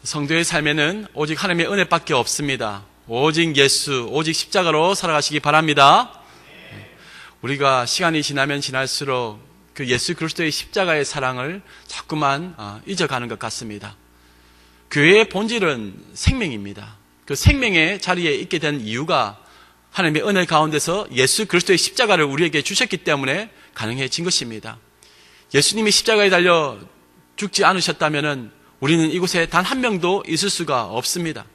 성도의 삶에는 오직 하나님의 은혜밖에 없습니다. 오직 예수, 오직 십자가로 살아가시기 바랍니다. 우리가 시간이 지나면 지날수록 그 예수 그리스도의 십자가의 사랑을 자꾸만 잊어가는 것 같습니다. 교회의 본질은 생명입니다. 그 생명의 자리에 있게 된 이유가 하나님의 은혜 가운데서 예수 그리스도의 십자가를 우리에게 주셨기 때문에 가능해진 것입니다. 예수님이 십자가에 달려 죽지 않으셨다면 우리는 이곳에 단 한 명도 있을 수가 없습니다.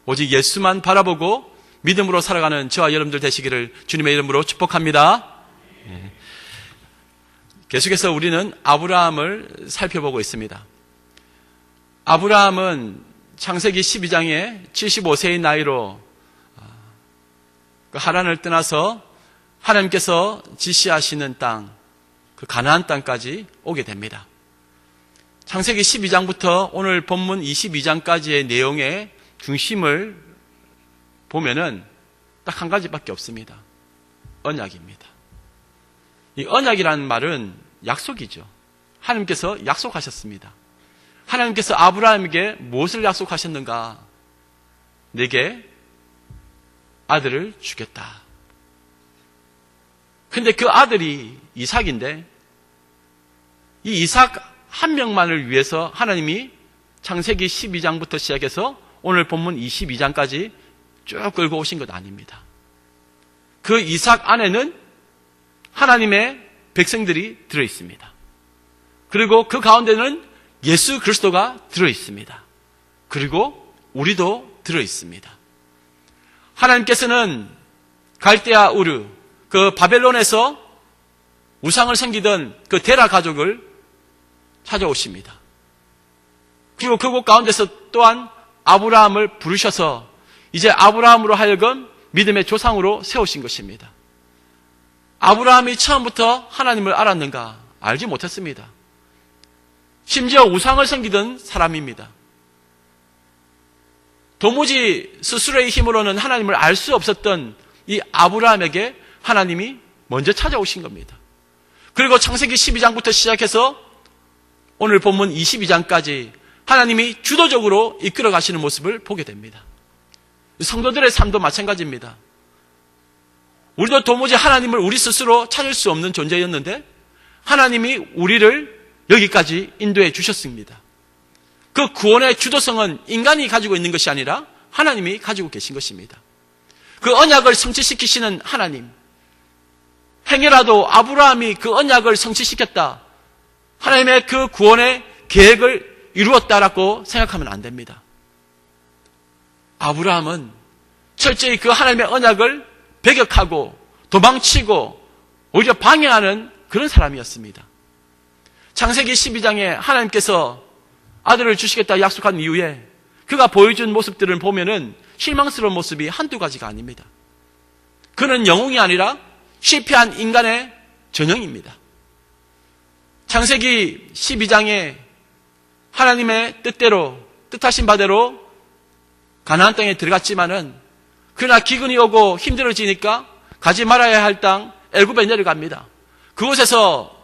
오직 예수만 바라보고 믿음으로 살아가는 저와 여러분들 되시기를 주님의 이름으로 축복합니다. 계속해서 우리는 아브라함을 살펴보고 있습니다. 아브라함은 창세기 12장에 75세의 나이로 하란을 떠나서 하나님께서 지시하시는 땅, 그 가나안 땅까지 오게 됩니다. 창세기 12장부터 오늘 본문 22장까지의 내용의 중심을 보면은 딱 한 가지밖에 없습니다. 언약입니다. 이 언약이라는 말은 약속이죠. 하나님께서 약속하셨습니다. 하나님께서 아브라함에게 무엇을 약속하셨는가? 내게 아들을 주겠다. 근데 그 아들이 이삭인데 이 이삭 한 명만을 위해서 하나님이 창세기 12장부터 시작해서 오늘 본문 22장까지 쭉 끌고 오신 것 아닙니다. 그 이삭 안에는 하나님의 백성들이 들어있습니다. 그리고 그 가운데는 예수 그리스도가 들어있습니다. 그리고 우리도 들어있습니다. 하나님께서는 갈대아 우르, 그 바벨론에서 우상을 섬기던 그 데라 가족을 찾아오십니다. 그리고 그곳 가운데서 또한 아브라함을 부르셔서 이제 아브라함으로 하여금 믿음의 조상으로 세우신 것입니다. 아브라함이 처음부터 하나님을 알았는가? 알지 못했습니다. 심지어 우상을 섬기던 사람입니다. 도무지 스스로의 힘으로는 하나님을 알 수 없었던 이 아브라함에게 하나님이 먼저 찾아오신 겁니다. 그리고 창세기 12장부터 시작해서 오늘 본문 22장까지 하나님이 주도적으로 이끌어 가시는 모습을 보게 됩니다. 성도들의 삶도 마찬가지입니다. 우리도 도무지 하나님을 우리 스스로 찾을 수 없는 존재였는데 하나님이 우리를 여기까지 인도해 주셨습니다. 그 구원의 주도성은 인간이 가지고 있는 것이 아니라 하나님이 가지고 계신 것입니다. 그 언약을 성취시키시는 하나님, 행여라도 아브라함이 그 언약을 성취시켰다, 하나님의 그 구원의 계획을 이루었다라고 생각하면 안 됩니다. 아브라함은 철저히 그 하나님의 언약을 배격하고 도망치고 오히려 방해하는 그런 사람이었습니다. 창세기 12장에 하나님께서 아들을 주시겠다 약속한 이후에 그가 보여준 모습들을 보면은 실망스러운 모습이 한두 가지가 아닙니다. 그는 영웅이 아니라 실패한 인간의 전형입니다. 창세기 12장에 하나님의 뜻대로, 뜻하신 바대로 가나안 땅에 들어갔지만은 그러나 기근이 오고 힘들어지니까 가지 말아야 할 땅 애굽에 내려갑니다. 그곳에서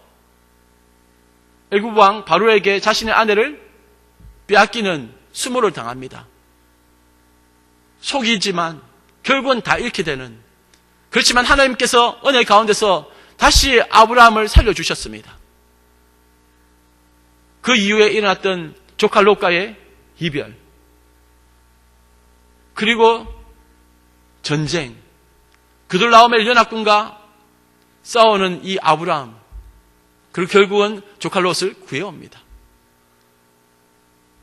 애굽 왕 바로에게 자신의 아내를 빼앗기는 수모를 당합니다. 속이지만 결국은 다 잃게 되는, 그렇지만 하나님께서 은혜 가운데서 다시 아브라함을 살려주셨습니다. 그 이후에 일어났던 조카 롯과의 이별, 그리고 전쟁, 그들라오멜 연합군과 싸우는 이 아브라함, 그리고 결국은 조카 롯을 구해옵니다.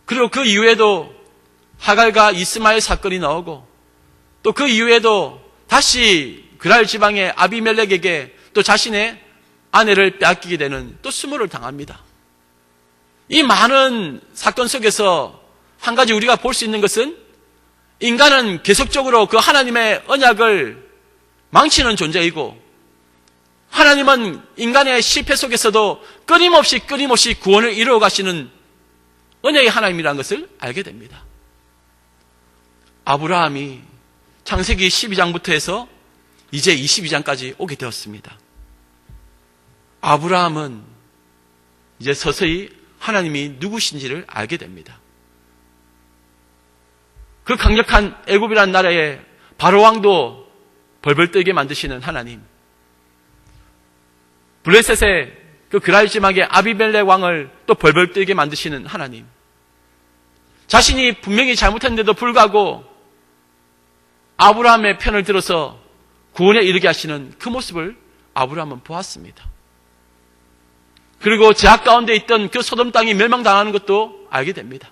그리고 그 이후에도 하갈과 이스마엘 사건이 나오고 또 그 이후에도 다시 그랄 지방의 아비멜렉에게 또 자신의 아내를 빼앗기게 되는 또 수모를 당합니다. 이 많은 사건 속에서 한 가지 우리가 볼 수 있는 것은 인간은 계속적으로 그 하나님의 언약을 망치는 존재이고 하나님은 인간의 실패 속에서도 끊임없이 구원을 이루어 가시는 언약의 하나님이라는 것을 알게 됩니다. 아브라함이 창세기 12장부터 해서 이제 22장까지 오게 되었습니다. 아브라함은 이제 서서히 하나님이 누구신지를 알게 됩니다. 그 강력한 애굽이라는 나라의 바로왕도 벌벌 떨게 만드시는 하나님, 블레셋의 그 그랄 지막의 아비멜렉 왕을 또 벌벌 떨게 만드시는 하나님, 자신이 분명히 잘못했는데도 불구하고 아브라함의 편을 들어서 구원에 이르게 하시는 그 모습을 아브라함은 보았습니다. 그리고 제약 가운데 있던 그 소돔 땅이 멸망당하는 것도 알게 됩니다.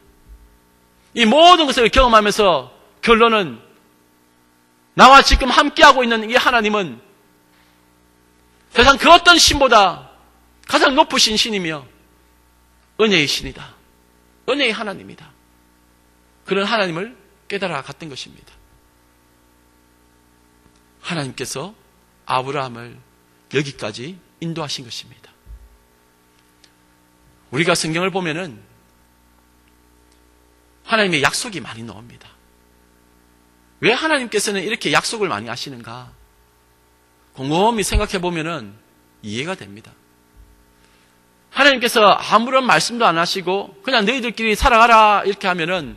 이 모든 것을 경험하면서 결론은 나와 지금 함께하고 있는 이 하나님은 세상 그 어떤 신보다 가장 높으신 신이며 은혜의 신이다. 은혜의 하나님이다. 그런 하나님을 깨달아 갔던 것입니다. 하나님께서 아브라함을 여기까지 인도하신 것입니다. 우리가 성경을 보면은 하나님의 약속이 많이 나옵니다. 왜 하나님께서는 이렇게 약속을 많이 하시는가? 곰곰이 생각해 보면은 이해가 됩니다. 하나님께서 아무런 말씀도 안 하시고 그냥 너희들끼리 살아가라 이렇게 하면은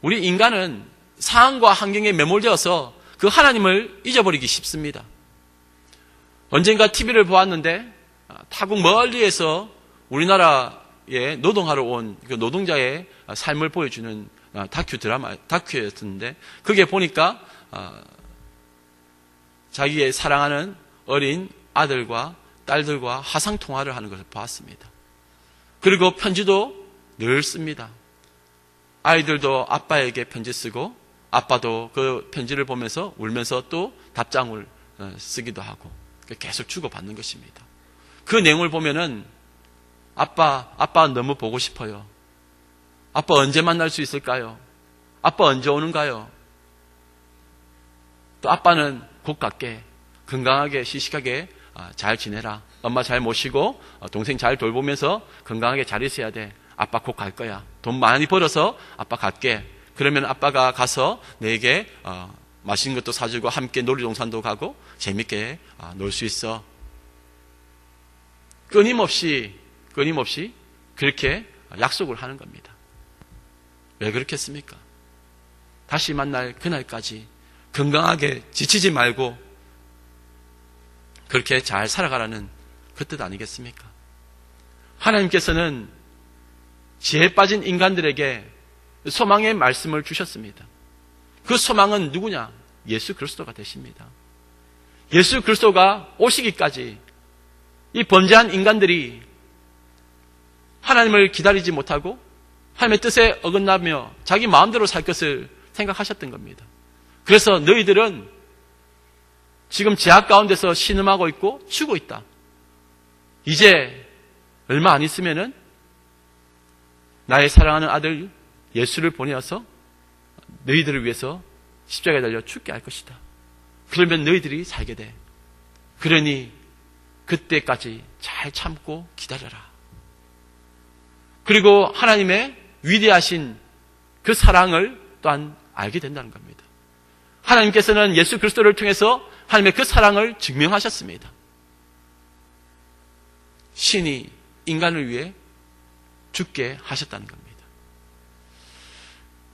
우리 인간은 상황과 환경에 매몰되어서 그 하나님을 잊어버리기 쉽습니다. 언젠가 TV를 보았는데 타국 멀리에서 우리나라에 노동하러 온 그 노동자의 삶을 보여주는 다큐였는데 거기에 보니까 자기의 사랑하는 어린 아들과 딸들과 화상통화를 하는 것을 보았습니다. 그리고 편지도 늘 씁니다. 아이들도 아빠에게 편지 쓰고 아빠도 그 편지를 보면서 울면서 또 답장을 쓰기도 하고 계속 주고받는 것입니다. 그 내용을 보면은 아빠 너무 보고 싶어요. 아빠 언제 만날 수 있을까요? 아빠 언제 오는가요? 또 아빠는 곧 갈게. 건강하게 시식하게 잘 지내라. 엄마 잘 모시고 동생 잘 돌보면서 건강하게 잘 있어야 돼. 아빠 곧 갈 거야. 돈 많이 벌어서 아빠 갈게. 그러면 아빠가 가서 내게 맛있는 것도 사주고 함께 놀이동산도 가고 재밌게 놀 수 있어. 끊임없이 그렇게 약속을 하는 겁니다. 왜 그렇겠습니까? 다시 만날 그날까지 건강하게 지치지 말고 그렇게 잘 살아가라는 그 뜻 아니겠습니까? 하나님께서는 지혜 빠진 인간들에게 소망의 말씀을 주셨습니다. 그 소망은 누구냐? 예수 그리스도가 되십니다. 예수 그리스도가 오시기까지 이 번제한 인간들이 하나님을 기다리지 못하고 하나님의 뜻에 어긋나며 자기 마음대로 살 것을 생각하셨던 겁니다. 그래서 너희들은 지금 제약 가운데서 신음하고 있고 죽고 있다. 이제 얼마 안 있으면은 나의 사랑하는 아들 예수를 보내어서 너희들을 위해서 십자가에 달려 죽게 할 것이다. 그러면 너희들이 살게 돼. 그러니 그때까지 잘 참고 기다려라. 그리고 하나님의 위대하신 그 사랑을 또한 알게 된다는 겁니다. 하나님께서는 예수 그리스도를 통해서 하나님의 그 사랑을 증명하셨습니다. 신이 인간을 위해 죽게 하셨다는 겁니다.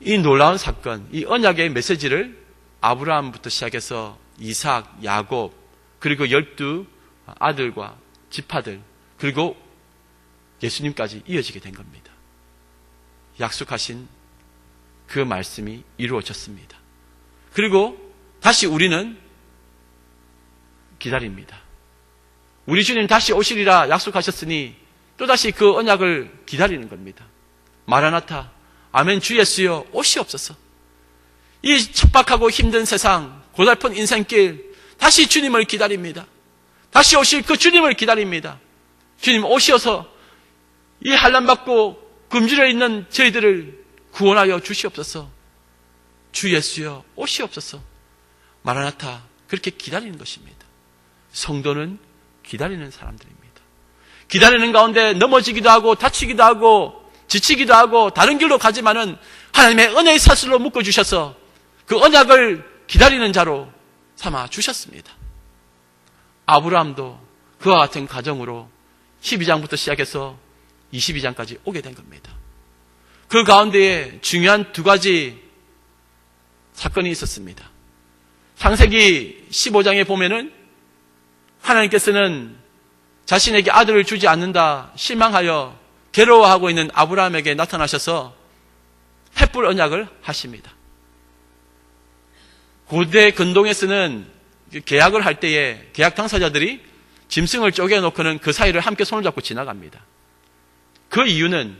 이 놀라운 사건, 이 언약의 메시지를 아브라함부터 시작해서 이삭, 야곱, 그리고 12 아들과 지파들, 그리고 예수님까지 이어지게 된 겁니다. 약속하신 그 말씀이 이루어졌습니다. 그리고 다시 우리는 기다립니다. 우리 주님 다시 오시리라 약속하셨으니 또다시 그 언약을 기다리는 겁니다. 마라나타, 아멘 주 예수여 오시옵소서. 이 척박하고 힘든 세상, 고달픈 인생길 다시 주님을 기다립니다. 다시 오실 그 주님을 기다립니다. 주님 오시어서 이 환난받고 굶주려 있는 저희들을 구원하여 주시옵소서. 주 예수여 오시옵소서. 마라나타, 그렇게 기다리는 것입니다. 성도는 기다리는 사람들입니다. 기다리는 가운데 넘어지기도 하고 다치기도 하고 지치기도 하고 다른 길로 가지만은 하나님의 은혜의 사슬로 묶어주셔서 그 언약을 기다리는 자로 삼아 주셨습니다. 아브라함도 그와 같은 가정으로 12장부터 시작해서 22장까지 오게 된 겁니다. 그 가운데에 중요한 두 가지 사건이 있었습니다. 창세기 15장에 보면은 하나님께서는 자신에게 아들을 주지 않는다 실망하여 괴로워하고 있는 아브라함에게 나타나셔서 횃불 언약을 하십니다. 고대 근동에서는 계약을 할 때에 계약 당사자들이 짐승을 쪼개놓고는 그 사이를 함께 손을 잡고 지나갑니다. 그 이유는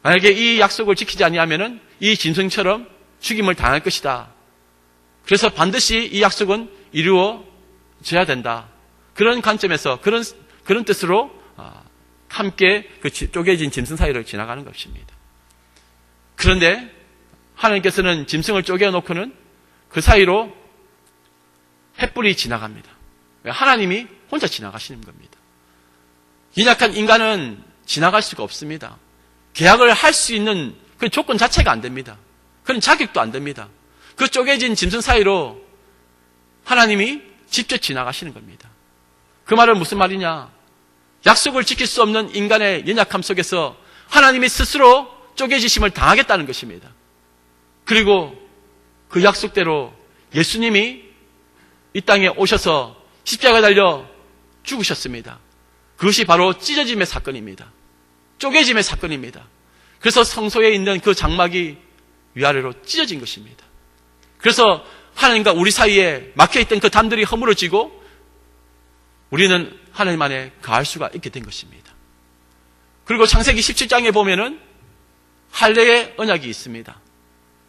만약에 이 약속을 지키지 아니하면은 이 짐승처럼 죽임을 당할 것이다. 그래서 반드시 이 약속은 이루어져야 된다. 그런 관점에서 그런 뜻으로 함께 그 쪼개진 짐승 사이를 지나가는 것입니다. 그런데 하나님께서는 짐승을 쪼개놓고는 그 사이로 횃불이 지나갑니다. 하나님이 혼자 지나가시는 겁니다. 연약한 인간은 지나갈 수가 없습니다. 계약을 할 수 있는 그 조건 자체가 안 됩니다. 그런 자격도 안 됩니다. 그 쪼개진 짐승 사이로 하나님이 직접 지나가시는 겁니다. 그 말은 무슨 말이냐? 약속을 지킬 수 없는 인간의 연약함 속에서 하나님이 스스로 쪼개지심을 당하겠다는 것입니다. 그리고 그 약속대로 예수님이 이 땅에 오셔서 십자가에 달려 죽으셨습니다. 그것이 바로 찢어짐의 사건입니다. 쪼개짐의 사건입니다. 그래서 성소에 있는 그 장막이 위아래로 찢어진 것입니다. 그래서 하나님과 우리 사이에 막혀있던 그 담들이 허물어지고 우리는 하나님 안에 거할 수가 있게 된 것입니다. 그리고 창세기 17장에 보면은 할례의 언약이 있습니다.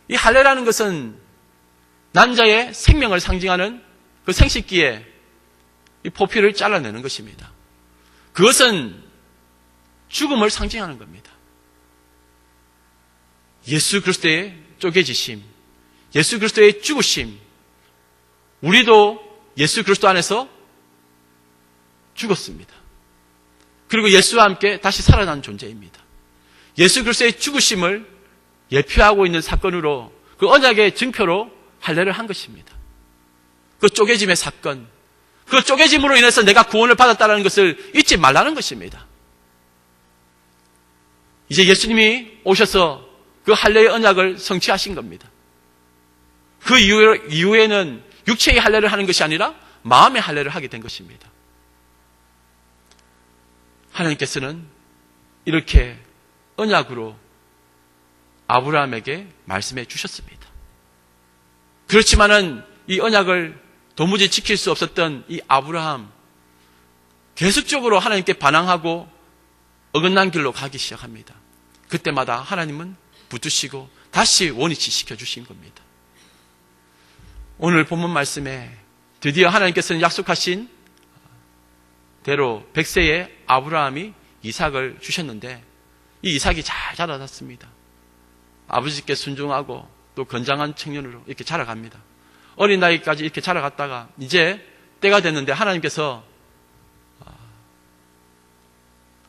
이 할례라는 것은 남자의 생명을 상징하는 그 생식기에 이 포피를 잘라내는 것입니다. 그것은 죽음을 상징하는 겁니다. 예수 그리스도의 쪼개지심, 예수 그리스도의 죽으심, 우리도 예수 그리스도 안에서 죽었습니다. 그리고 예수와 함께 다시 살아난 존재입니다. 예수 그리스도의 죽으심을 예표하고 있는 사건으로 그 언약의 증표로 할례를 한 것입니다. 그 쪼개짐의 사건, 그 쪼개짐으로 인해서 내가 구원을 받았다는 것을 잊지 말라는 것입니다. 이제 예수님이 오셔서 그 할례의 언약을 성취하신 겁니다. 그 이후에는 육체의 할례를 하는 것이 아니라 마음의 할례를 하게 된 것입니다. 하나님께서는 이렇게 언약으로 아브라함에게 말씀해 주셨습니다. 그렇지만은 이 언약을 도무지 지킬 수 없었던 이 아브라함, 계속적으로 하나님께 반항하고 어긋난 길로 가기 시작합니다. 그때마다 하나님은 붙드시고 다시 원위치 시켜주신 겁니다. 오늘 본문 말씀에 드디어 하나님께서는 약속하신 대로 100세의 아브라함이 이삭을 주셨는데 이 이삭이 잘 자라났습니다. 아버지께 순종하고 또 건장한 청년으로 이렇게 자라갑니다. 어린 나이까지 이렇게 자라갔다가 이제 때가 됐는데 하나님께서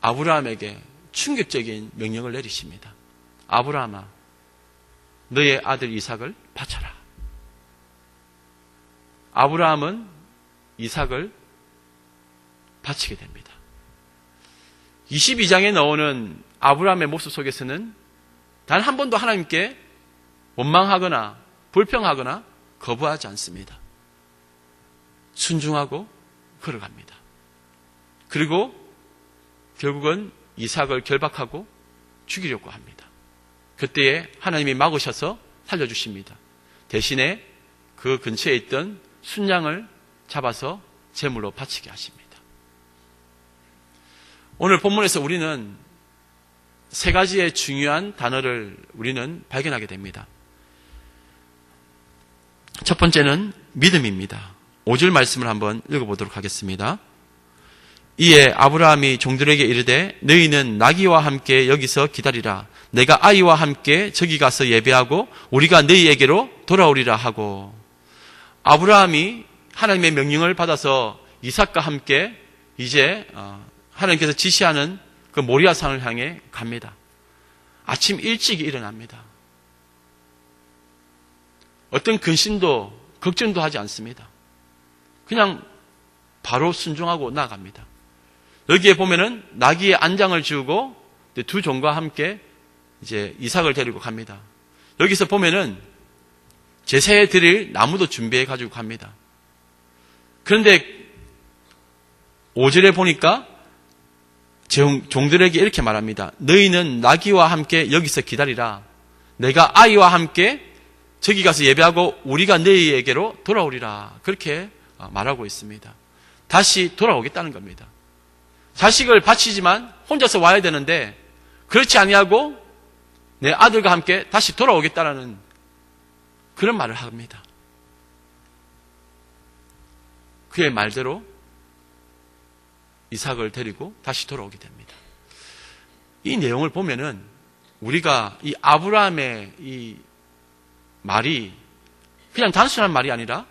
아브라함에게 충격적인 명령을 내리십니다. 아브라함아, 너의 아들 이삭을 바쳐라. 아브라함은 이삭을 바치게 됩니다. 22장에 나오는 아브라함의 모습 속에서는 단 한 번도 하나님께 원망하거나 불평하거나 거부하지 않습니다. 순종하고 걸어갑니다. 그리고 결국은 이삭을 결박하고 죽이려고 합니다. 그때에 하나님이 막으셔서 살려주십니다. 대신에 그 근처에 있던 순양을 잡아서 제물로 바치게 하십니다. 오늘 본문에서 우리는 세 가지의 중요한 단어를 우리는 발견하게 됩니다. 첫 번째는 믿음입니다. 5절 말씀을 한번 읽어보도록 하겠습니다. 이에 아브라함이 종들에게 이르되 너희는 나귀와 함께 여기서 기다리라. 내가 아이와 함께 저기 가서 예배하고 우리가 너희에게로 돌아오리라 하고, 아브라함이 하나님의 명령을 받아서 이삭과 함께 이제 하나님께서 지시하는 그 모리아산을 향해 갑니다. 아침 일찍 일어납니다. 어떤 근심도 걱정도 하지 않습니다. 그냥 바로 순종하고 나아갑니다. 여기에 보면은 나귀의 안장을 지우고 두 종과 함께 이제 이삭을 데리고 갑니다. 여기서 보면은 제사에 드릴 나무도 준비해 가지고 갑니다. 그런데 5절에 보니까 종들에게 이렇게 말합니다. 너희는 나귀와 함께 여기서 기다리라. 내가 아이와 함께 저기 가서 예배하고 우리가 너희에게로 돌아오리라. 그렇게 말하고 있습니다. 다시 돌아오겠다는 겁니다. 자식을 바치지만 혼자서 와야 되는데 그렇지 아니하고 내 아들과 함께 다시 돌아오겠다라는 그런 말을 합니다. 그의 말대로 이삭을 데리고 다시 돌아오게 됩니다. 이 내용을 보면은 우리가 이 아브라함의 이 말이 그냥 단순한 말이 아니라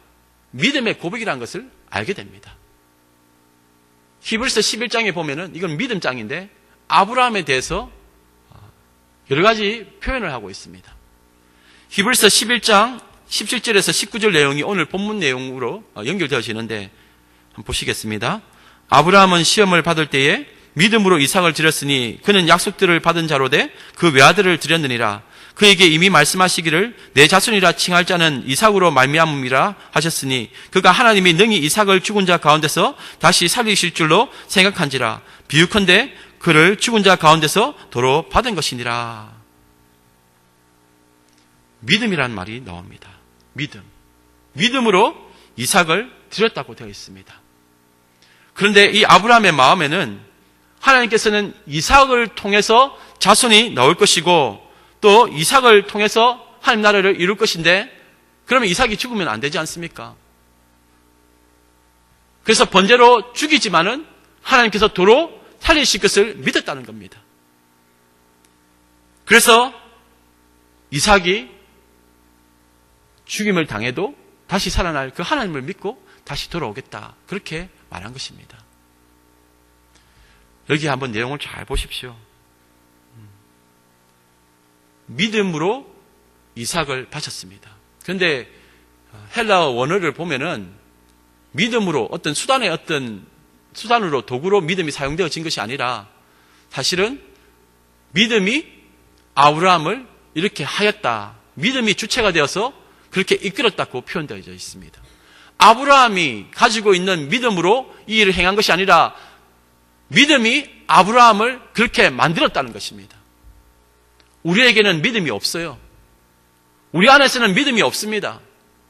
믿음의 고백이라는 것을 알게 됩니다. 히브리서 11장에 보면은 이건 믿음장인데 아브라함에 대해서 여러 가지 표현을 하고 있습니다. 히브리서 11장 17절에서 19절 내용이 오늘 본문 내용으로 연결되어지는데 한번 보시겠습니다. 아브라함은 시험을 받을 때에 믿음으로 이삭을 드렸으니 그는 약속들을 받은 자로 돼 그 외아들을 드렸느니라. 그에게 이미 말씀하시기를 내 자손이라 칭할 자는 이삭으로 말미암음이라 하셨으니 그가 하나님이 능히 이삭을 죽은 자 가운데서 다시 살리실 줄로 생각한지라. 비유컨대 그를 죽은 자 가운데서 도로 받은 것이니라. 믿음이라는 말이 나옵니다. 믿음으로 이삭을 드렸다고 되어 있습니다. 그런데 이 아브라함의 마음에는 하나님께서는 이삭을 통해서 자손이 나올 것이고 또 이삭을 통해서 하나님 나라를 이룰 것인데 그러면 이삭이 죽으면 안 되지 않습니까? 그래서 번제로 죽이지만은 하나님께서 도로 살리실 것을 믿었다는 겁니다. 그래서 이삭이 죽임을 당해도 다시 살아날 그 하나님을 믿고 다시 돌아오겠다. 그렇게 말한 것입니다. 여기 한번 내용을 잘 보십시오. 믿음으로 이삭을 바쳤습니다. 그런데 헬라어 원어를 보면은 믿음으로 어떤 수단으로 도구로 믿음이 사용되어진 것이 아니라 사실은 믿음이 아브라함을 이렇게 하였다. 믿음이 주체가 되어서 그렇게 이끌었다고 표현되어져 있습니다. 아브라함이 가지고 있는 믿음으로 이 일을 행한 것이 아니라 믿음이 아브라함을 그렇게 만들었다는 것입니다. 우리에게는 믿음이 없어요. 우리 안에서는 믿음이 없습니다.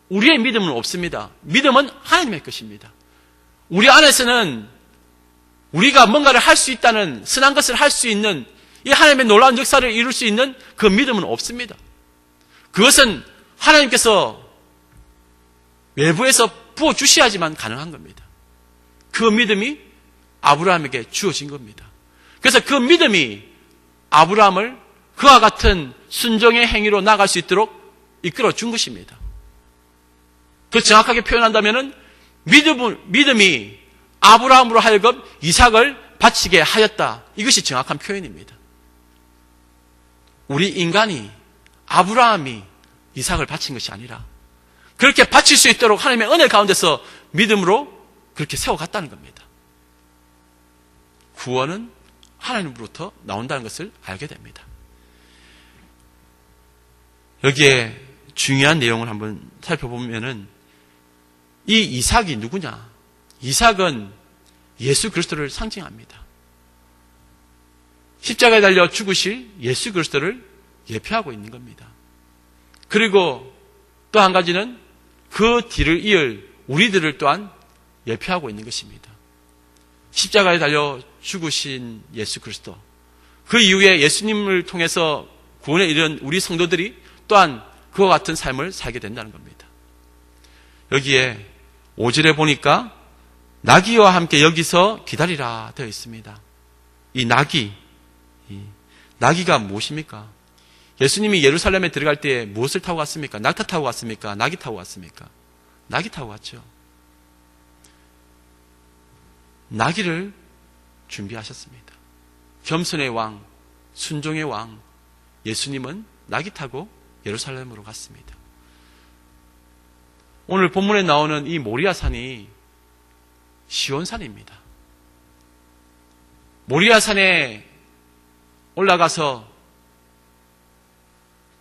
우리의 믿음은 없습니다. 믿음은 하나님의 것입니다. 우리 안에서는 우리가 뭔가를 할 수 있다는 선한 것을 할 수 있는 이 하나님의 놀라운 역사를 이룰 수 있는 그 믿음은 없습니다. 그것은 하나님께서 외부에서 부어주셔야지만 가능한 겁니다. 그 믿음이 아브라함에게 주어진 겁니다. 그래서 그 믿음이 아브라함을 그와 같은 순종의 행위로 나아갈 수 있도록 이끌어 준 것입니다. 더 정확하게 표현한다면 믿음이 아브라함으로 하여금 이삭을 바치게 하였다. 이것이 정확한 표현입니다. 우리 인간이 아브라함이 이삭을 바친 것이 아니라 그렇게 바칠 수 있도록 하나님의 은혜 가운데서 믿음으로 그렇게 세워갔다는 겁니다. 구원은 하나님으로부터 나온다는 것을 알게 됩니다. 여기에 중요한 내용을 한번 살펴보면은 이 이삭이 누구냐? 이삭은 예수 그리스도를 상징합니다. 십자가에 달려 죽으실 예수 그리스도를 예표하고 있는 겁니다. 그리고 또 한 가지는 그 뒤를 이을 우리들을 또한 예표하고 있는 것입니다. 십자가에 달려 죽으신 예수 그리스도, 그 이후에 예수님을 통해서 구원에 이른 우리 성도들이 또한 그와 같은 삶을 살게 된다는 겁니다. 여기에 5절에 보니까 나귀와 함께 여기서 기다리라 되어 있습니다. 이 나귀가 무엇입니까? 예수님이 예루살렘에 들어갈 때 무엇을 타고 갔습니까? 낙타 타고 갔습니까? 나귀 타고 갔습니까? 나귀 타고 갔죠. 나귀를 준비하셨습니다. 겸손의 왕, 순종의 왕, 예수님은 나귀 타고 예루살렘으로 갔습니다. 오늘 본문에 나오는 이 모리아산이 시온산입니다. 모리아산에 올라가서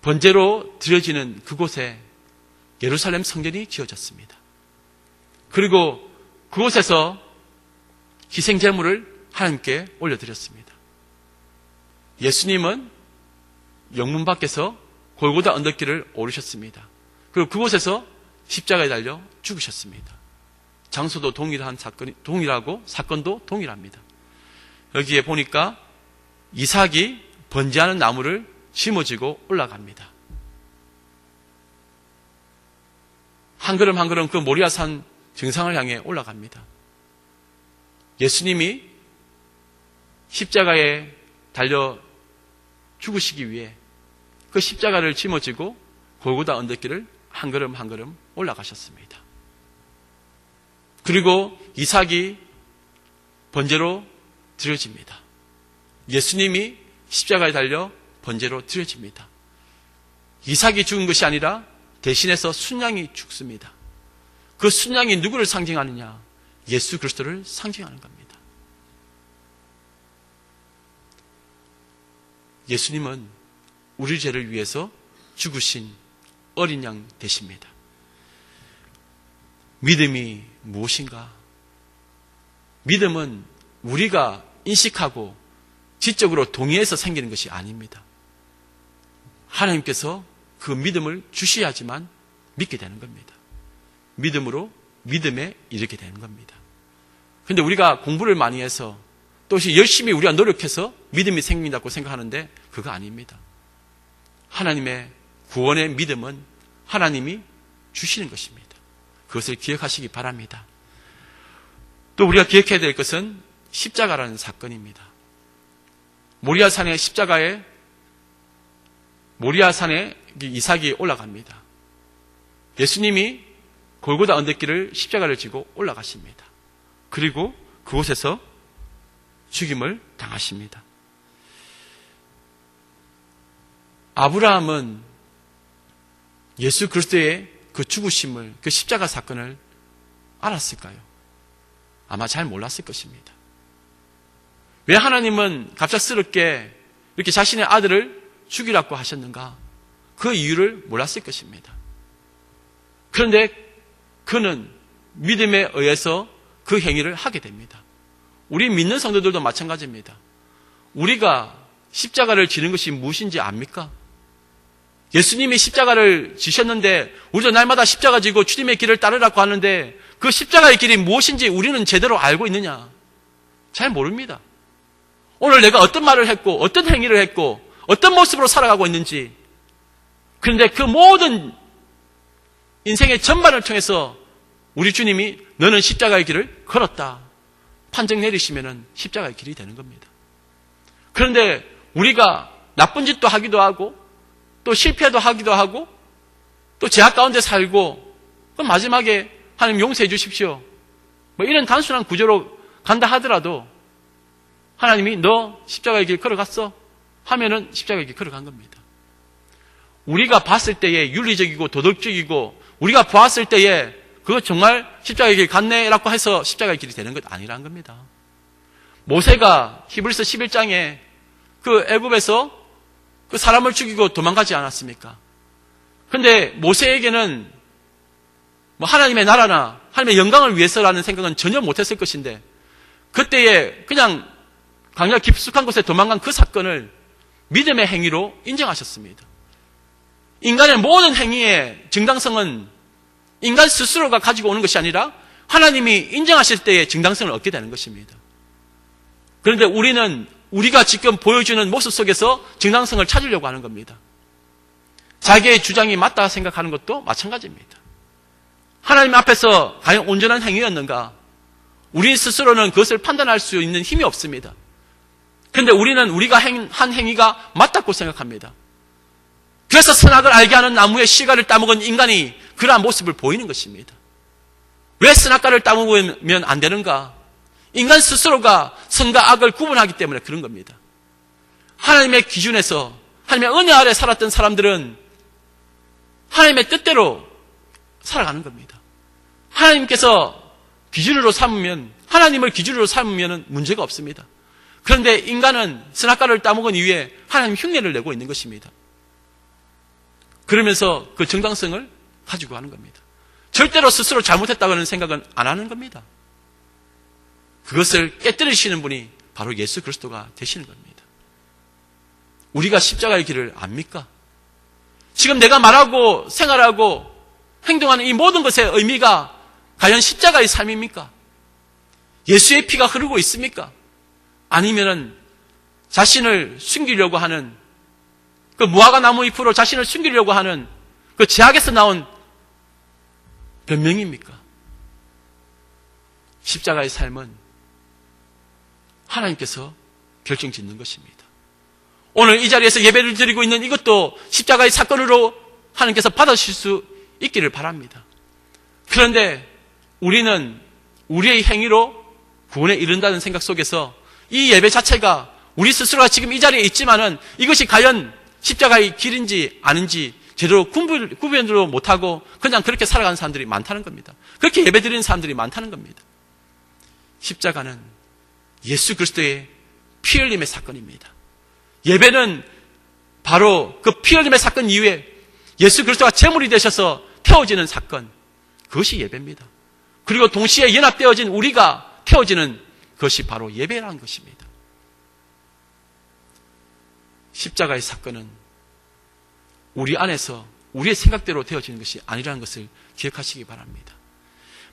번제로 드려지는 그곳에 예루살렘 성전이 지어졌습니다. 그리고 그곳에서 희생제물을 하나님께 올려드렸습니다. 예수님은 영문 밖에서 골고다 언덕길을 오르셨습니다. 그리고 그곳에서 십자가에 달려 죽으셨습니다. 장소도 동일하고 사건도 동일합니다. 여기에 보니까 이삭이 번제하는 나무를 짊어지고 올라갑니다. 한 걸음 한 걸음 그 모리아산 정상을 향해 올라갑니다. 예수님이 십자가에 달려 죽으시기 위해 그 십자가를 짊어지고 골고다 언덕길을 한 걸음 한 걸음 올라가셨습니다. 그리고 이삭이 번제로 드려집니다. 예수님이 십자가에 달려 번제로 드려집니다. 이삭이 죽은 것이 아니라 대신해서 순양이 죽습니다. 그 순양이 누구를 상징하느냐? 예수 그리스도를 상징하는 겁니다. 예수님은 우리 죄를 위해서 죽으신 어린 양 되십니다. 믿음이 무엇인가? 믿음은 우리가 인식하고 지적으로 동의해서 생기는 것이 아닙니다. 하나님께서 그 믿음을 주셔야지만 믿게 되는 겁니다. 믿음으로 믿음에 이르게 되는 겁니다. 그런데 우리가 공부를 많이 해서 또 열심히 우리가 노력해서 믿음이 생긴다고 생각하는데 그거 아닙니다. 하나님의 구원의 믿음은 하나님이 주시는 것입니다. 그것을 기억하시기 바랍니다. 또 우리가 기억해야 될 것은 십자가라는 사건입니다. 모리아산에 이삭이 올라갑니다. 예수님이 골고다 언덕길을 십자가를 지고 올라가십니다. 그리고 그곳에서 죽임을 당하십니다. 아브라함은 예수 그리스도의 그 죽으심을, 그 십자가 사건을 알았을까요? 아마 잘 몰랐을 것입니다. 왜 하나님은 갑작스럽게 이렇게 자신의 아들을 죽이라고 하셨는가? 그 이유를 몰랐을 것입니다. 그런데 그는 믿음에 의해서 그 행위를 하게 됩니다. 우리 믿는 성도들도 마찬가지입니다. 우리가 십자가를 지는 것이 무엇인지 압니까? 예수님이 십자가를 지셨는데 우리도 날마다 십자가 지고 주님의 길을 따르라고 하는데 그 십자가의 길이 무엇인지 우리는 제대로 알고 있느냐? 잘 모릅니다. 오늘 내가 어떤 말을 했고 어떤 행위를 했고 어떤 모습으로 살아가고 있는지, 그런데 그 모든 인생의 전반을 통해서 우리 주님이 너는 십자가의 길을 걸었다 판정 내리시면은 십자가의 길이 되는 겁니다. 그런데 우리가 나쁜 짓도 하기도 하고 또 실패도 하기도 하고 또 죄악 가운데 살고 그럼 마지막에 하나님 용서해 주십시오 뭐 이런 단순한 구조로 간다 하더라도 하나님이 너 십자가의 길 걸어갔어 하면은 십자가의 길 걸어간 겁니다. 우리가 봤을 때에 윤리적이고 도덕적이고 우리가 보았을 때에 그거 정말 십자가의 길 갔네 라고 해서 십자가의 길이 되는 것 아니라는 겁니다. 모세가 히브리서 11장에 그 애굽에서 그 사람을 죽이고 도망가지 않았습니까? 그런데 모세에게는 뭐 하나님의 나라나 하나님의 영광을 위해서라는 생각은 전혀 못했을 것인데 그때에 그냥 광야 깊숙한 곳에 도망간 그 사건을 믿음의 행위로 인정하셨습니다. 인간의 모든 행위의 정당성은 인간 스스로가 가지고 오는 것이 아니라 하나님이 인정하실 때의 정당성을 얻게 되는 것입니다. 그런데 우리는 우리가 지금 보여주는 모습 속에서 정당성을 찾으려고 하는 겁니다. 자기의 주장이 맞다 생각하는 것도 마찬가지입니다. 하나님 앞에서 과연 온전한 행위였는가? 우리 스스로는 그것을 판단할 수 있는 힘이 없습니다. 그런데 우리는 우리가 한 행위가 맞다고 생각합니다. 그래서 선악을 알게 하는 나무의 씨가를 따먹은 인간이 그러한 모습을 보이는 것입니다. 왜 선악과를 따먹으면 안 되는가? 인간 스스로가 선과 악을 구분하기 때문에 그런 겁니다. 하나님의 기준에서 하나님의 은혜 아래 살았던 사람들은 하나님의 뜻대로 살아가는 겁니다. 하나님께서 기준으로 삼으면, 하나님을 기준으로 삼으면 문제가 없습니다. 그런데 인간은 선악과를 따먹은 이후에 하나님 흉내를 내고 있는 것입니다. 그러면서 그 정당성을 가지고 가는 겁니다. 절대로 스스로 잘못했다고는 생각은 안 하는 겁니다. 그것을 깨뜨리시는 분이 바로 예수 그리스도가 되시는 겁니다. 우리가 십자가의 길을 압니까? 지금 내가 말하고 생활하고 행동하는 이 모든 것의 의미가 과연 십자가의 삶입니까? 예수의 피가 흐르고 있습니까? 아니면은 자신을 숨기려고 하는 그 무화과 나무 잎으로 자신을 숨기려고 하는 그 제약에서 나온 변명입니까? 십자가의 삶은 하나님께서 결정짓는 것입니다. 오늘 이 자리에서 예배를 드리고 있는 이것도 십자가의 사건으로 하나님께서 받으실 수 있기를 바랍니다. 그런데 우리는 우리의 행위로 구원에 이른다는 생각 속에서 이 예배 자체가 우리 스스로가 지금 이 자리에 있지만은 이것이 과연 십자가의 길인지 아닌지 제대로 구별도 못하고 그냥 그렇게 살아가는 사람들이 많다는 겁니다. 그렇게 예배 드리는 사람들이 많다는 겁니다. 십자가는 예수 그리스도의 피 흘림의 사건입니다. 예배는 바로 그 피 흘림의 사건 이후에 예수 그리스도가 제물이 되셔서 태워지는 사건, 그것이 예배입니다. 그리고 동시에 연합되어진 우리가 태워지는 것이 바로 예배라는 것입니다. 십자가의 사건은 우리 안에서 우리의 생각대로 되어지는 것이 아니라는 것을 기억하시기 바랍니다.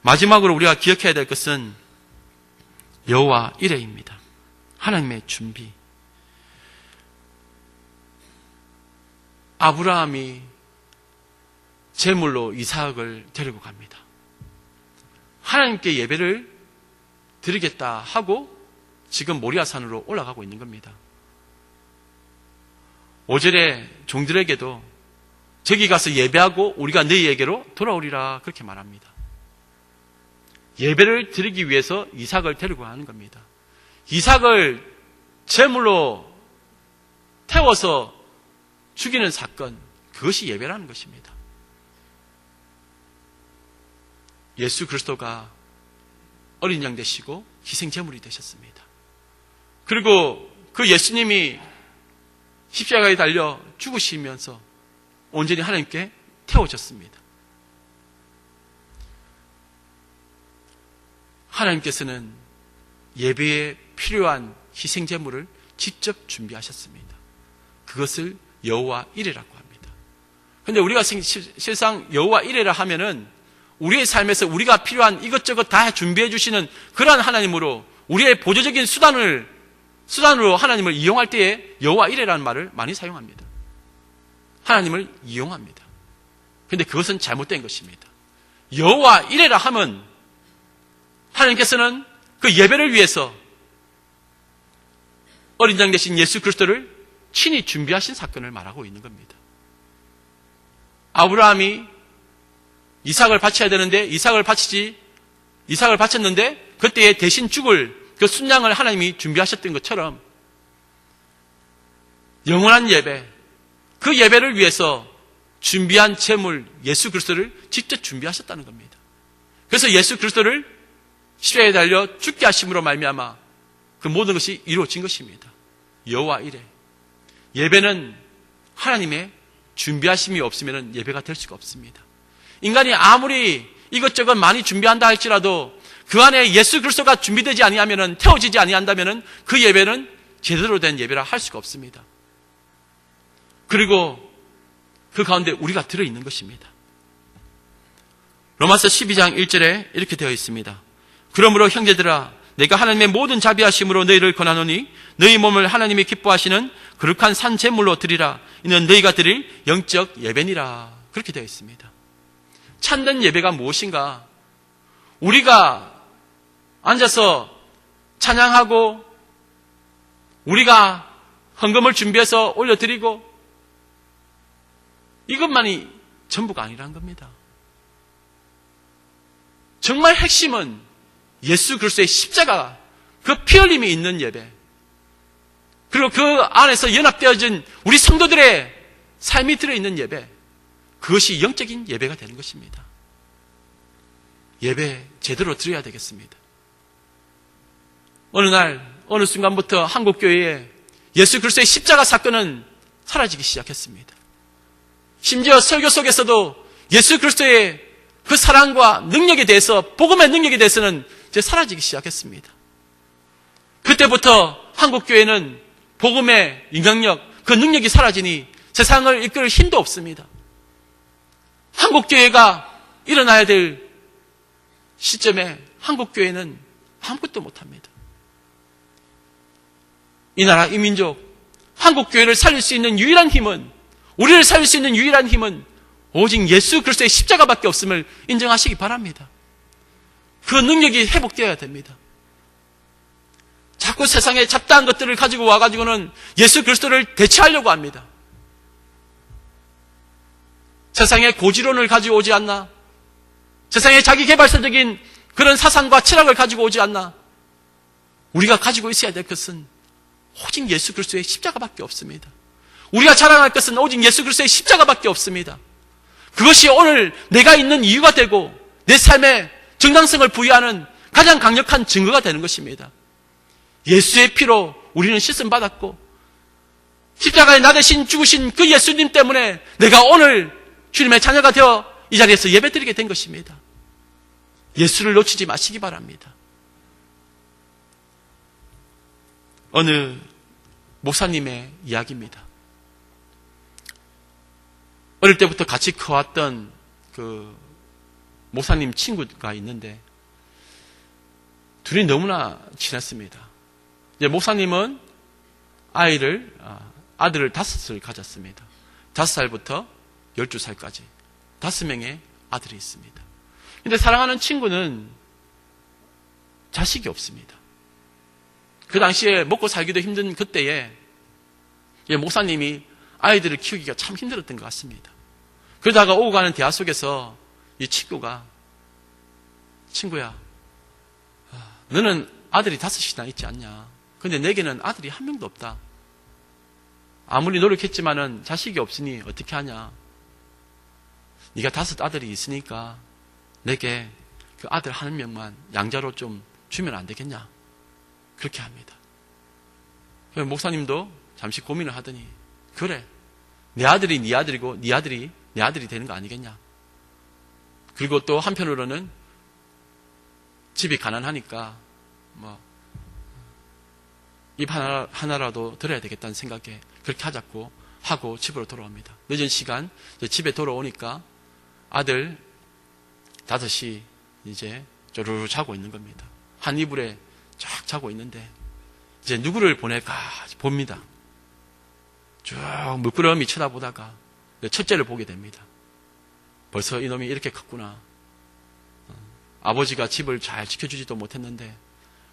마지막으로 우리가 기억해야 될 것은 여호와 이레입니다. 하나님의 준비. 아브라함이 제물로 이삭을 데리고 갑니다. 하나님께 예배를 드리겠다 하고 지금 모리아산으로 올라가고 있는 겁니다. 5절에 종들에게도 저기 가서 예배하고 우리가 너희에게로 돌아오리라 그렇게 말합니다. 예배를 드리기 위해서 이삭을 데리고 가는 겁니다. 이삭을 제물로 태워서 죽이는 사건, 그것이 예배라는 것입니다. 예수 그리스도가 어린 양 되시고 희생 제물이 되셨습니다. 그리고 그 예수님이 십자가에 달려 죽으시면서 온전히 하나님께 태워졌습니다. 하나님께서는 예배에 필요한 희생 제물을 직접 준비하셨습니다. 그것을 여호와 이레라고 합니다. 그런데 우리가 실상 여호와 이레라 하면은 우리의 삶에서 우리가 필요한 이것저것 다 준비해 주시는 그러한 하나님으로 우리의 보조적인 수단으로 하나님을 이용할 때에 여호와 이레라는 말을 많이 사용합니다. 하나님을 이용합니다. 그런데 그것은 잘못된 것입니다. 여호와 이레라 하면 하나님께서는 그 예배를 위해서 어린 양 되신 예수 그리스도를 친히 준비하신 사건을 말하고 있는 겁니다. 아브라함이 이삭을 바쳐야 되는데 이삭을 바쳤는데 그때에 대신 죽을 그 순양을 하나님이 준비하셨던 것처럼 영원한 예배, 그 예배를 위해서 준비한 제물 예수 그리스도를 직접 준비하셨다는 겁니다. 그래서 예수 그리스도를 십자가에 달려 죽게 하심으로 말미암아 그 모든 것이 이루어진 것입니다. 여호와 이레. 예배는 하나님의 준비하심이 없으면 예배가 될 수가 없습니다. 인간이 아무리 이것저것 많이 준비한다 할지라도 그 안에 예수 그리스도가 준비되지 아니하면, 태워지지 아니한다면 그 예배는 제대로 된 예배라 할 수가 없습니다. 그리고 그 가운데 우리가 들어있는 것입니다. 로마서 12장 1절에 이렇게 되어 있습니다. 그러므로 형제들아, 내가 하나님의 모든 자비하심으로 너희를 권하노니 너희 몸을 하나님이 기뻐하시는 거룩한 산 제물로 드리라. 이는 너희가 드릴 영적 예배니라. 그렇게 되어 있습니다. 참된 예배가 무엇인가? 우리가 앉아서 찬양하고 우리가 헌금을 준비해서 올려드리고 이것만이 전부가 아니라는 겁니다. 정말 핵심은 예수 그리스도의 십자가, 그 피 흘림이 있는 예배, 그리고 그 안에서 연합되어진 우리 성도들의 삶이 들어있는 예배, 그것이 영적인 예배가 되는 것입니다. 예배 제대로 드려야 되겠습니다. 어느 날, 어느 순간부터 한국교회에 예수 그리스도의 십자가 사건은 사라지기 시작했습니다. 심지어 설교 속에서도 예수 그리스도의 그 사랑과 능력에 대해서, 복음의 능력에 대해서는 이제 사라지기 시작했습니다. 그때부터 한국교회는 복음의 영향력, 그 능력이 사라지니 세상을 이끌 힘도 없습니다. 한국교회가 일어나야 될 시점에 한국교회는 아무것도 못합니다. 이 나라, 이 민족, 한국교회를 살릴 수 있는 유일한 힘은, 우리를 살릴 수 있는 유일한 힘은 오직 예수 그리스도의 십자가밖에 없음을 인정하시기 바랍니다. 그 능력이 회복되어야 됩니다. 자꾸 세상에 잡다한 것들을 가지고 와가지고는 예수 그리스도를 대체하려고 합니다. 세상에 고지론을 가지고 오지 않나? 세상에 자기 개발서적인 그런 사상과 철학을 가지고 오지 않나? 우리가 가지고 있어야 될 것은 오직 예수 그리스도의 십자가밖에 없습니다. 우리가 자랑할 것은 오직 예수 그리스도의 십자가밖에 없습니다. 그것이 오늘 내가 있는 이유가 되고 내 삶에 정당성을 부여하는 가장 강력한 증거가 되는 것입니다. 예수의 피로 우리는 씻음 받았고 십자가에 나 대신 죽으신 그 예수님 때문에 내가 오늘 주님의 자녀가 되어 이 자리에서 예배드리게 된 것입니다. 예수를 놓치지 마시기 바랍니다. 어느 목사님의 이야기입니다. 어릴 때부터 같이 커왔던 그 목사님 친구가 있는데 둘이 너무나 친했습니다. 이제 목사님은 아들을 5을 가졌습니다. 5살부터 12살까지 5명의 아들이 있습니다. 근데 사랑하는 친구는 자식이 없습니다. 그 당시에 먹고 살기도 힘든 그때에 목사님이 아이들을 키우기가 참 힘들었던 것 같습니다. 그러다가 오고 가는 대화 속에서 이 친구가, 친구야, 너는 아들이 5이나 있지 않냐? 근데 내게는 아들이 한 명도 없다. 아무리 노력했지만은 자식이 없으니 어떻게 하냐? 네가 5 아들이 있으니까 내게 그 아들 한 명만 양자로 좀 주면 안 되겠냐? 그렇게 합니다. 목사님도 잠시 고민을 하더니, 그래, 내 아들이 네 아들이고 네 아들이 내 아들이 되는 거 아니겠냐? 그리고 또 한편으로는 집이 가난하니까 입 하나라도 들어야 되겠다는 생각에 그렇게 하자고 하고 집으로 돌아옵니다. 늦은 시간 집에 돌아오니까 아들 5이 이제 쪼르르 자고 있는 겁니다. 한 이불에 쫙 자고 있는데 이제 누구를 보낼까 봅니다. 쭉 물끄러미 쳐다보다가 첫째를 보게 됩니다. 벌써 이놈이 이렇게 컸구나. 아버지가 집을 잘 지켜주지도 못했는데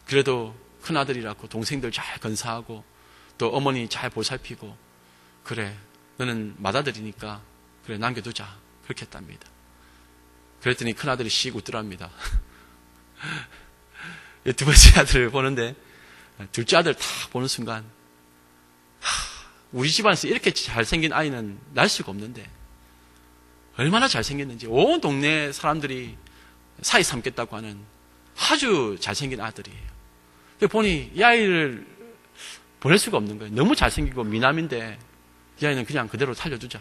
그래도 큰아들이라고 동생들 잘 건사하고 또 어머니 잘 보살피고, 그래, 너는 맏아들이니까 그래 남겨두자, 그렇게 했답니다. 그랬더니 큰아들이 씩 웃더랍니다. 두 번째 아들을 보는데 둘째 아들 딱 보는 순간, 우리 집안에서 이렇게 잘생긴 아이는 날 수가 없는데 얼마나 잘생겼는지 온 동네 사람들이 사이 삼겠다고 하는 아주 잘생긴 아들이에요. 보니 이 아이를 보낼 수가 없는 거예요. 너무 잘생기고 미남인데 이 아이는 그냥 그대로 살려두자,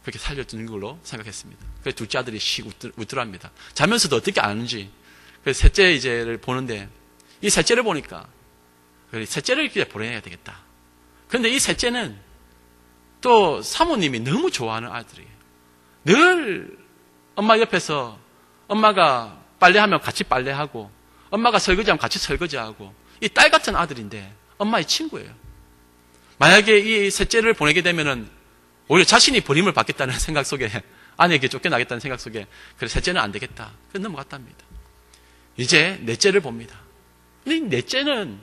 그렇게 살려두는 걸로 생각했습니다. 그래서 둘째 아들이 씩 웃더랍니다. 자면서도 어떻게 아는지. 그래서 셋째 이제를 보는데 이 셋째를 보니까 셋째를 이렇게 보내야 되겠다. 그런데 이 셋째는 또 사모님이 너무 좋아하는 아들이에요. 늘 엄마 옆에서 엄마가 빨래하면 같이 빨래하고 엄마가 설거지하면 같이 설거지하고, 이 딸 같은 아들인데 엄마의 친구예요. 만약에 이 셋째를 보내게 되면은 오히려 자신이 버림을 받겠다는 생각 속에, 아내에게 쫓겨나겠다는 생각 속에, 그래 셋째는 안 되겠다, 그래서 넘어갔답니다. 이제 넷째를 봅니다. 근데 이 넷째는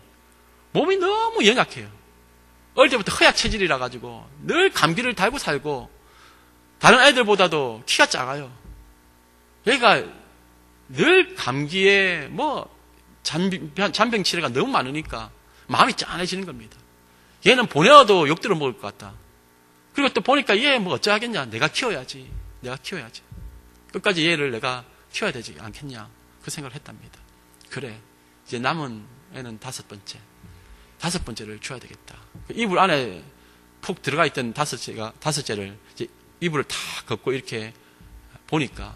몸이 너무 연약해요. 어릴 때부터 허약 체질이라 가지고 늘 감기를 달고 살고 다른 애들보다도 키가 작아요. 그러니까 늘 감기에 잔병 치레가 너무 많으니까 마음이 짠해지는 겁니다. 얘는 보내어도 욕 들어 먹을 것 같다. 그리고 또 보니까 얘 어쩌하겠냐, 내가 키워야지. 끝까지 얘를 내가 키워야 되지 않겠냐, 그 생각을 했답니다. 그래, 이제 남은 애는 5번째를 줘야 되겠다. 이불 안에 푹 들어가 있던 5째를 이제 이불을 다 걷고 이렇게 보니까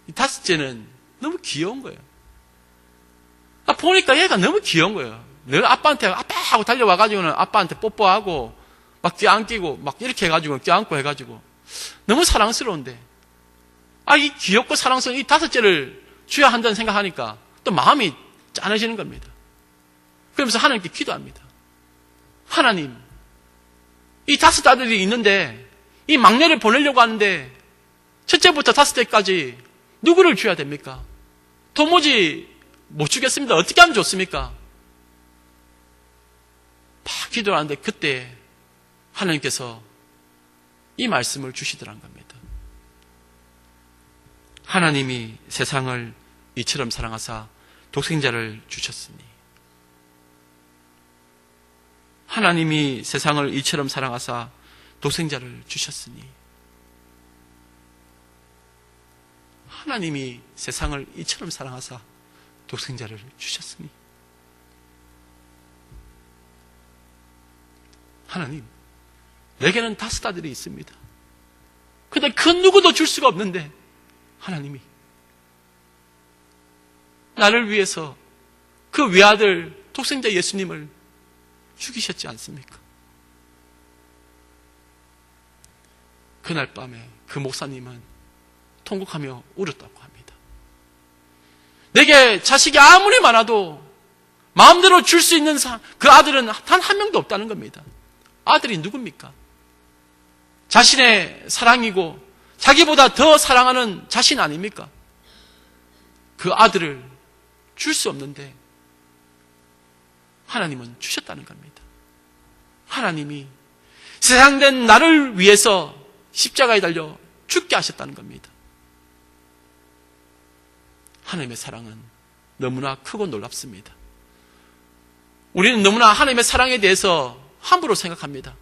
이 다섯째는 너무 귀여운 거예요. 보니까 얘가 너무 귀여운 거예요. 늘 아빠한테 아빠 하고 달려와가지고는 아빠한테 뽀뽀하고 막 껴안기고 막 이렇게 해가지고 껴안고 해가지고 너무 사랑스러운데 이 귀엽고 사랑스러운 이 다섯째를 줘야 한다는 생각하니까 또 마음이 짠해지는 겁니다. 그러면서 하나님께 기도합니다. 하나님, 이 다섯 아들이 있는데 이 막내를 보내려고 하는데 첫째부터 다섯째까지 누구를 줘야 됩니까? 도무지 못 주겠습니다. 어떻게 하면 좋습니까? 막 기도를 하는데 그때 하나님께서 이 말씀을 주시더란 겁니다. 하나님이 세상을 이처럼 사랑하사 독생자를 주셨으니 하나님이 세상을 이처럼 사랑하사 독생자를 주셨으니 하나님이 세상을 이처럼 사랑하사 독생자를 주셨으니 하나님, 내게는 다섯 아들이 있습니다. 근데 그 누구도 줄 수가 없는데 하나님이 나를 위해서 그 외아들 독생자 예수님을 죽이셨지 않습니까? 그날 밤에 그 목사님은 통곡하며 울었다고 합니다. 내게 자식이 아무리 많아도 마음대로 줄 수 있는 그 아들은 단 한 명도 없다는 겁니다. 아들이 누굽니까? 자신의 사랑이고 자기보다 더 사랑하는 자신 아닙니까? 그 아들을 줄 수 없는데 하나님은 주셨다는 겁니다. 하나님이 세상된 나를 위해서 십자가에 달려 죽게 하셨다는 겁니다. 하나님의 사랑은 너무나 크고 놀랍습니다. 우리는 너무나 하나님의 사랑에 대해서 함부로 생각합니다.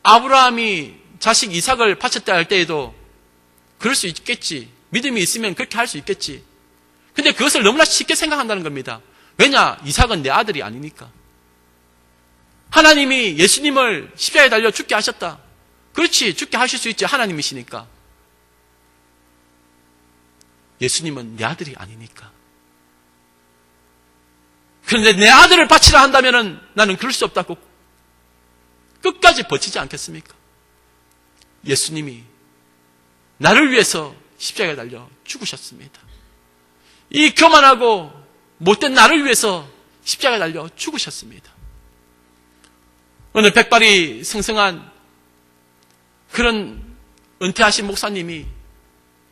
아브라함이 자식 이삭을 바쳤다 할 때에도 그럴 수 있겠지. 믿음이 있으면 그렇게 할 수 있겠지. 근데 그것을 너무나 쉽게 생각한다는 겁니다. 왜냐? 이삭은 내 아들이 아니니까. 하나님이 예수님을 십자가에 달려 죽게 하셨다. 그렇지, 죽게 하실 수 있지. 하나님이시니까. 예수님은 내 아들이 아니니까. 그런데 내 아들을 바치라 한다면 나는 그럴 수 없다고 끝까지 버티지 않겠습니까? 예수님이 나를 위해서 십자가에 달려 죽으셨습니다. 이 교만하고 못된 나를 위해서 십자가에 달려 죽으셨습니다. 어느 백발이 승승한 그런 은퇴하신 목사님이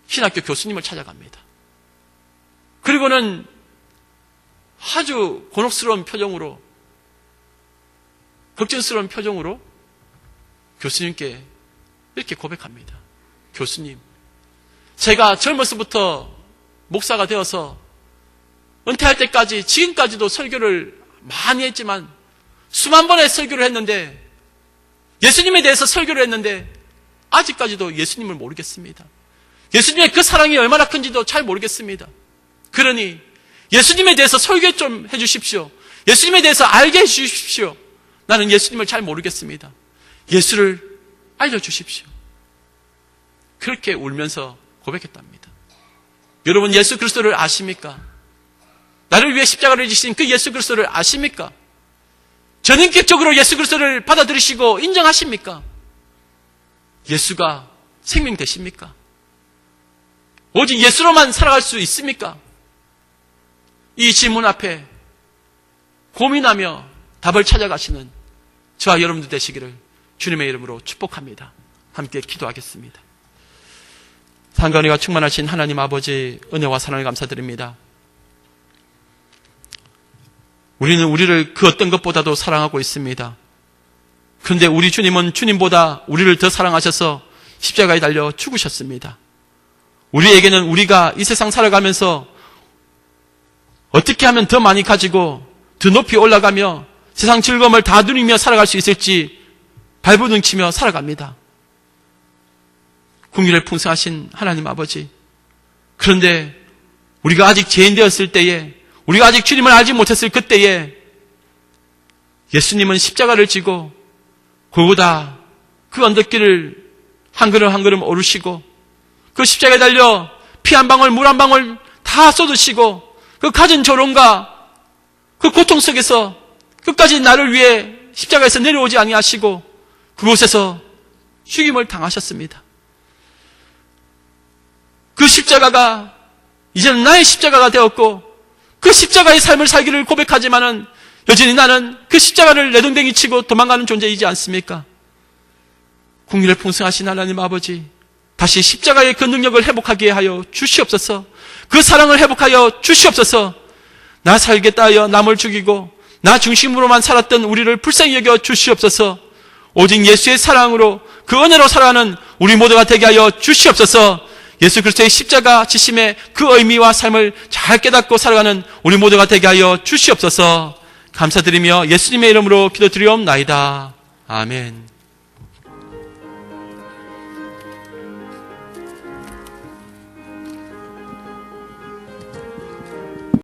신학교 교수님을 찾아갑니다. 그리고는 아주 곤혹스러운 표정으로, 걱정스러운 표정으로 교수님께 이렇게 고백합니다. 교수님, 제가 젊어서부터 목사가 되어서 은퇴할 때까지 지금까지도 설교를 많이 했지만 수만 번의 설교를 했는데 예수님에 대해서 설교를 했는데 아직까지도 예수님을 모르겠습니다. 예수님의 그 사랑이 얼마나 큰지도 잘 모르겠습니다. 그러니 예수님에 대해서 설교 좀 해주십시오. 예수님에 대해서 알게 해주십시오. 나는 예수님을 잘 모르겠습니다. 예수를 알려주십시오. 그렇게 울면서 고백했답니다. 여러분, 예수 그리스도를 아십니까? 나를 위해 십자가를 지신 그 예수 그리스도를 아십니까? 전인격적으로 예수 그리스도를 받아들이시고 인정하십니까? 예수가 생명 되십니까? 오직 예수로만 살아갈 수 있습니까? 이 질문 앞에 고민하며 답을 찾아가시는 저와 여러분들 되시기를 주님의 이름으로 축복합니다. 함께 기도하겠습니다. 사랑과 은혜가 충만하신 하나님 아버지, 은혜와 사랑을 감사드립니다. 우리는 우리를 그 어떤 것보다도 사랑하고 있습니다. 그런데 우리 주님은 주님보다 우리를 더 사랑하셔서 십자가에 달려 죽으셨습니다. 우리에게는 우리가 이 세상 살아가면서 어떻게 하면 더 많이 가지고 더 높이 올라가며 세상 즐거움을 다 누리며 살아갈 수 있을지 발부둥치며 살아갑니다. 긍휼을 풍성하신 하나님 아버지, 그런데 우리가 아직 죄인 되었을 때에, 우리가 아직 주님을 알지 못했을 그때에 예수님은 십자가를 지고 골고다 그 언덕길을 한 걸음 한 걸음 오르시고 그 십자가에 달려 피 한 방울, 물 한 방울 다 쏟으시고 그 갖은 조롱과 그 고통 속에서 끝까지 나를 위해 십자가에서 내려오지 아니하시고 그곳에서 죽임을 당하셨습니다. 그 십자가가 이제는 나의 십자가가 되었고 그 십자가의 삶을 살기를 고백하지만은 여전히 나는 그 십자가를 내동댕이 치고 도망가는 존재이지 않습니까? 공의를 풍성하신 하나님 아버지, 다시 십자가의 그 능력을 회복하게 하여 주시옵소서. 그 사랑을 회복하여 주시옵소서. 나 살겠다 하여 남을 죽이고 나 중심으로만 살았던 우리를 불쌍히 여겨 주시옵소서. 오직 예수의 사랑으로 그 은혜로 살아가는 우리 모두가 되게 하여 주시옵소서. 예수 그리스도의 십자가 지심의 그 의미와 삶을 잘 깨닫고 살아가는 우리 모두가 되게 하여 주시옵소서. 감사드리며 예수님의 이름으로 기도드리옵나이다. 아멘.